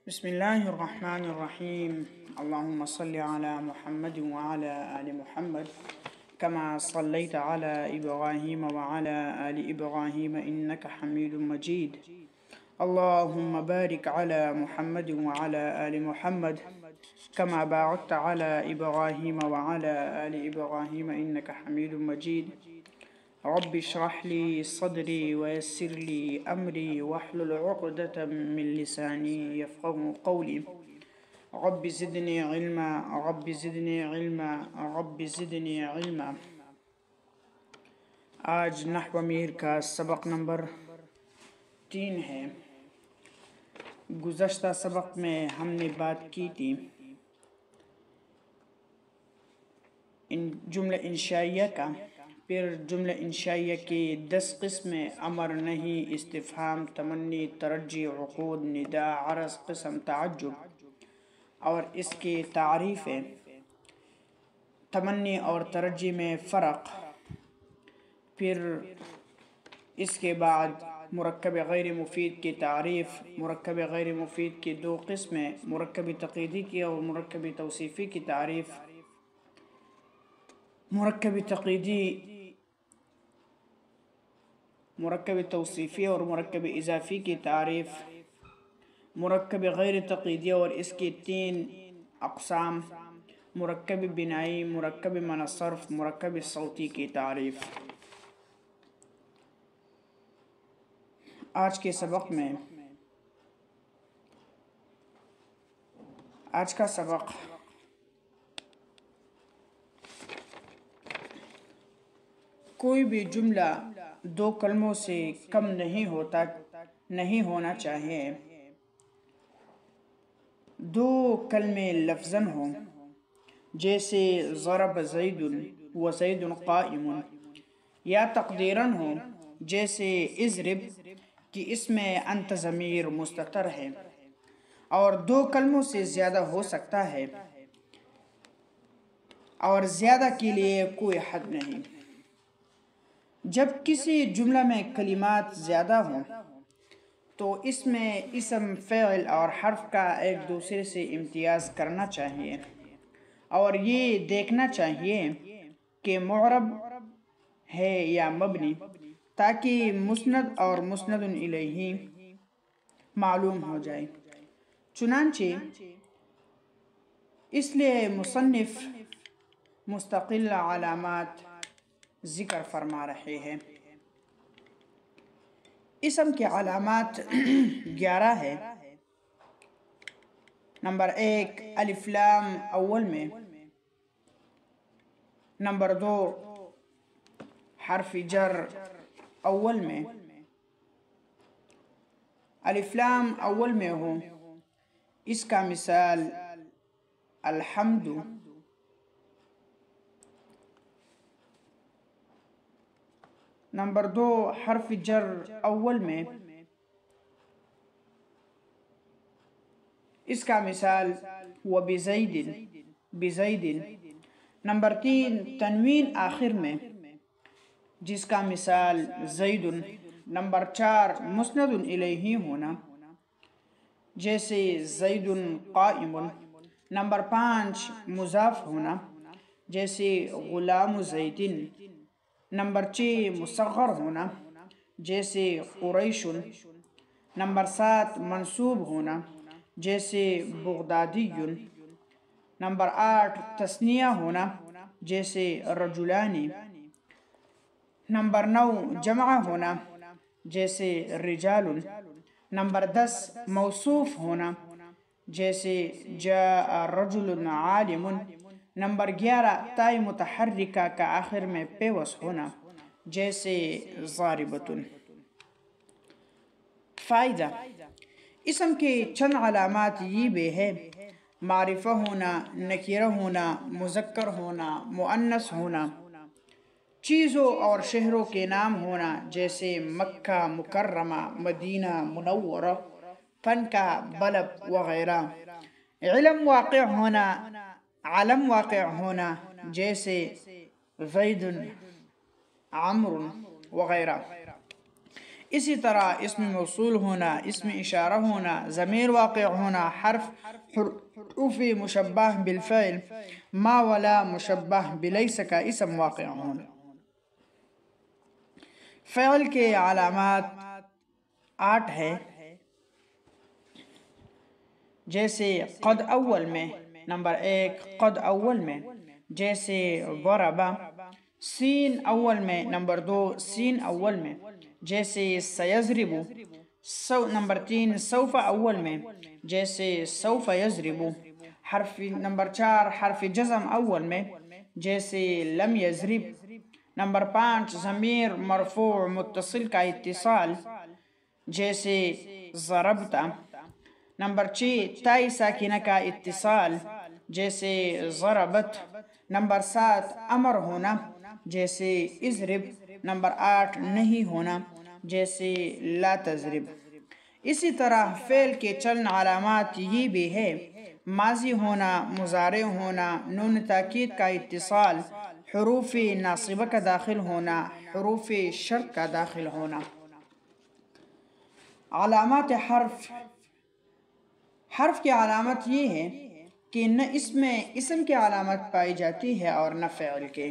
بسم الله الرحمن الرحيم. اللهم صل على محمد وعلى آل محمد كما صليت على إبراهيم وعلى آل إبراهيم إنك حميد مجيد. اللهم بارك على محمد وعلى آل محمد كما باركت على إبراهيم وعلى آل إبراهيم إنك حميد مجيد. رب اشرح لي صدري ويسر لي أمري واحلل عقدة من لساني يفقهوا قولي. رب زدني علما رب زدني علما رب زدني علما. آج نحو میر کا سبق نمبر 3 ہے. گزشتہ سبق میں ہم نے بات کی تھی جملہ انشائیہ کا. پھر جملہ انشائیہ کی 10 قسمیں: امر، نہیں، استفہام، تمنی، ترجی، عقود، نداء، عرض، قسم، تعجب اور اس کی تعریفیں. تمنی اور ترجی میں فرق. پھر اس کے بعد مرکب غیر مفید کی تعریف. مرکب غیر مفید کی 2 قسمیں: مرکب تقییدی کی اور مرکب توصیفی کی تعریف. مرکب تقییدی، مرکب توصیفی اور مرکب اضافی کی تعریف. مرکب غیر تقییدی اور اس کی 3 اقسام: مرکب بنائی، مرکب من الصرف، مرکب صوتی کی تعریف. آج کے سبق میں آج کا سبق کوئی بھی جملہ 2 کلموں سے کم نہیں ہونا چاہیے. 2 کلمے لفظاً ہوں، جیسے ضرب زید و زید قائم، یا تقدیراً ہوں، جیسے اضرب کہ اس میں انت ضمیر مستتر ہے. اور 2 کلموں سے زیادہ ہو سکتا ہے، اور زیادہ کے لیے کوئی حد نہیں. جب کسی جملہ میں کلمات زیادہ ہوں تو اس میں اسم، فعل اور حرف کا ایک دوسرے سے امتیاز کرنا چاہیے، اور یہ دیکھنا چاہیے کہ معرب ہے یا مبنی، تاکہ مسند اور مسند الیہ معلوم ہو جائے. چنانچہ اس لیے مصنف مستقل علامات ذکر فرما رہے ہیں. اسم کے علامات 11 ہے. نمبر 1 الف لام اول میں. نمبر 2 حرف جر اول میں. الف لام اول میں ہو، اس کا مثال الحمد. نمبر 2 حرف جر اول میں، اس کا مثال بزید. نمبر 3 تنوین آخر میں، جس کا مثال زید. نمبر 4 مسند الیہ ہونا، جیسے زید قائم. نمبر 5 مضاف ہونا، جیسے غلام زید. نمبر 6 مصغر ہونا، جیسے قریش. نمبر 7 منصوب ہونا، جیسے بغدادی. نمبر 8 تثنیہ ہونا، جیسے رجلان. نمبر 9 جمع ہونا، جیسے رجال. نمبر 10 موصوف ہونا، جیسے جاء رجل عالم. نمبر 11 تاء متحرکہ کا آخر میں پیوست ہونا، جیسے ضاربۃ. فائدہ: اسم کے چند علامات یہ بھی ہے: معرفہ ہونا، نکرہ ہونا، مذکر ہونا، مؤنث ہونا. چیزوں اور شہروں کے نام ہونا، جیسے مکہ مکرمہ، مدینہ منورہ، فن کا بلب وغیرہ. علم واقع ہونا، علم واقع ہونا، جیسے زید، عمر وغیرہ. اسی طرح اسم موصول ہونا، اسم اشارہ ہونا، ضمیر واقع ہونا، حروف مشبہ بالفعل، ما ولا مشبہ بلیس کا اسم واقع ہونا۔ فعل کے علامات 8 ہے، جیسے قد اول میں نمبر 1 قد اول میں جیسے ضرب، سین اول میں نمبر 2 سین اول میں جیسے سیضرب، نمبر 3 سوف اول میں جیسے سوف یضرب، حرف نمبر 4 حرف جزم اول میں جیسے لم یضرب، نمبر 5 ضمیر مرفوع متصل کا اتصال جیسے ضربت، نمبر 6 تائی ساکنہ کا اتصال جیسے ضربت، نمبر 7 امر ہونا جیسے اضرب، نمبر 8 نہیں ہونا جیسے لا تضرب۔ اسی طرح فعل کے چند علامات یہ بھی ہے، ماضی ہونا، مضارع ہونا، نون تاکید کا اتصال، حروف ناصبہ کا داخل ہونا، حروف شرط کا داخل ہونا۔ علامات حرف کی علامت یہ ہے کہ نہ اس میں اسم کی علامت پائی جاتی ہے اور نہ فعل کے۔